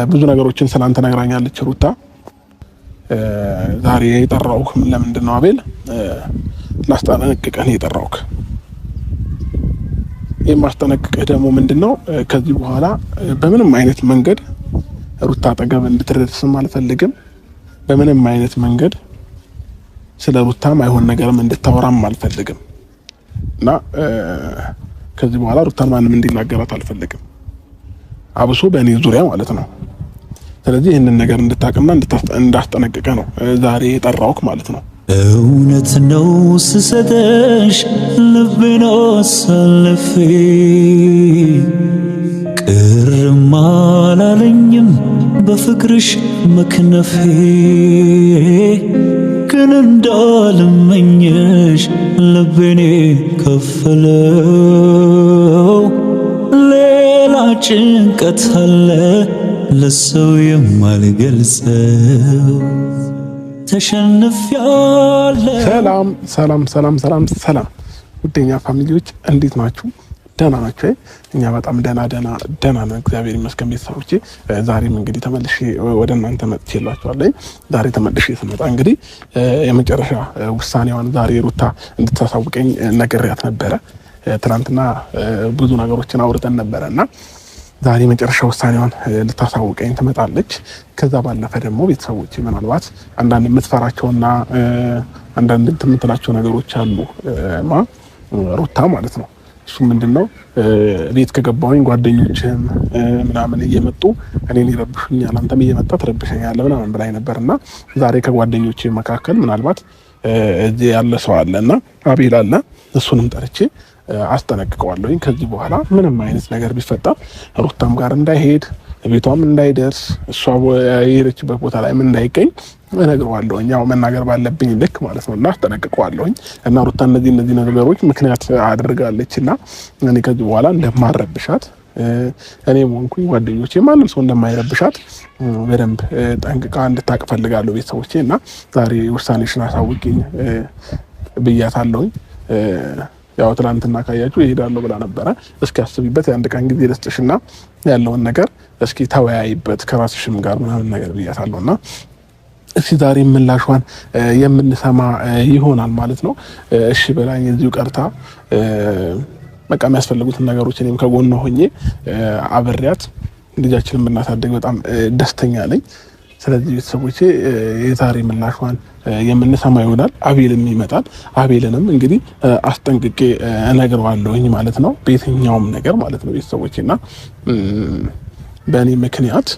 ብዙ ነገሮችን ስላንተ ነግራኛለች ሩታ። ዛሬ የጠራውክ ለምንድን ነው አቤል? ላስጠነቅቅህ ነው የጠራውክ። የማስጠነቅቅህ ደግሞ ምንድነው ከዚህ በኋላ በምንም አይነት መንገድ ሩታ አጠገብ እንድትደርስም አልፈልግም። በምንም አይነት መንገድ ስለ ሩታ ማይሆን ነገርም እንድታወራም አልፈልግም እና ከዚህ በኋላ ሩታን ማንም እንዲናገራት አልፈልግም፣ አብሶ በእኔ ዙሪያ ማለት ነው። ስለዚህ ይህንን ነገር እንድታቅና እንዳስጠነቅቀ ነው ዛሬ የጠራውክ ማለት ነው። እውነት ነው ስሰጠሽ ልቤን አሳልፌ ቅርም አላለኝም በፍቅርሽ መክነፌ፣ ግን እንዳልመኘሽ ልቤኔ ከፈለው። ሌላ ጭንቀት አለ ለሰው የማልገልጸው። ተሸንፊያለሁ። ሰላም ውደኛ ፋሚሊዎች እንዴት ናችሁ? ደህና ናችሁ? እኛ በጣም ደህና ነን፣ እግዚአብሔር ይመስገን። ቤተሰቦቼ ዛሬም እንግዲህ ተመልሼ ወደ እናንተ መጥቼላችኋለሁ። ዛሬ ተመልሼ ስመጣ እንግዲህ የመጨረሻ ውሳኔዋን ዛሬ ሩታ እንድታሳውቀኝ ነግሬያት ነበረ። ትናንትና ብዙ ነገሮችን አውርተን ነበረና ዛሬ መጨረሻ ውሳኔዋን ልታሳውቀኝ ትመጣለች። ከዛ ባለፈ ደግሞ ቤተሰቦቼ ምናልባት አንዳንድ የምትፈራቸውና አንዳንድ የምትላቸው ነገሮች አሉ ሩታ ማለት ነው። እሱ ምንድነው ቤት ከገባሁኝ ጓደኞችም ምናምን እየመጡ እኔን ይረብሹኛል፣ አንተም እየመጣ ትረብሸኛለህ ምናምን ብላኝ ነበርና ዛሬ ከጓደኞቼ መካከል ምናልባት እዚህ ያለ ሰው አለና አቤል አለ፣ እሱንም ጠርቼ አስጠነቅቀዋለሁኝ። ከዚህ በኋላ ምንም አይነት ነገር ቢፈጠር ሩታም ጋር እንዳይሄድ፣ ቤቷም እንዳይደርስ፣ እሷ የሄደችበት ቦታ ላይም እንዳይገኝ እነግረዋለሁኝ። ያው መናገር ባለብኝ ልክ ማለት ነው እና አስጠነቅቀዋለሁኝ። እና ሩታ እነዚህ ነገሮች ምክንያት አድርጋለችና እኔ ከዚህ በኋላ እንደማረብሻት እኔም ሆንኩኝ ጓደኞቼ ማንም ሰው እንደማይረብሻት በደንብ ጠንቅቃ እንድታቅ ፈልጋለሁ ቤተሰቦቼ። እና ዛሬ ውሳኔሽን አሳውቂኝ ብያታለሁኝ። ያው ትናንትና ካያችሁ ይሄዳለሁ ብላ ነበረ። እስኪ አስቢበት፣ የአንድ ቀን ጊዜ ልስጥሽና ያለውን ነገር እስኪ ተወያይበት ከራስሽም ጋር ምናምን ነገር ብያታለሁና እስኪ ዛሬ ምላሿን የምንሰማ ይሆናል ማለት ነው። እሺ በላኝ እዚሁ ቀርታ በቃ የሚያስፈልጉትን ነገሮች እኔም ከጎኗ ሆኜ አብሬያት ልጃችንን ብናሳድግ በጣም ደስተኛ ነኝ። ስለዚህ ቤተሰቦቼ የዛሬ ምላሿን የምንሰማ ይሆናል። አቤልም ይመጣል። አቤልንም እንግዲህ አስጠንቅቄ እነግረዋለሁኝ ማለት ነው፣ በየትኛውም ነገር ማለት ነው ቤተሰቦቼና በእኔ ምክንያት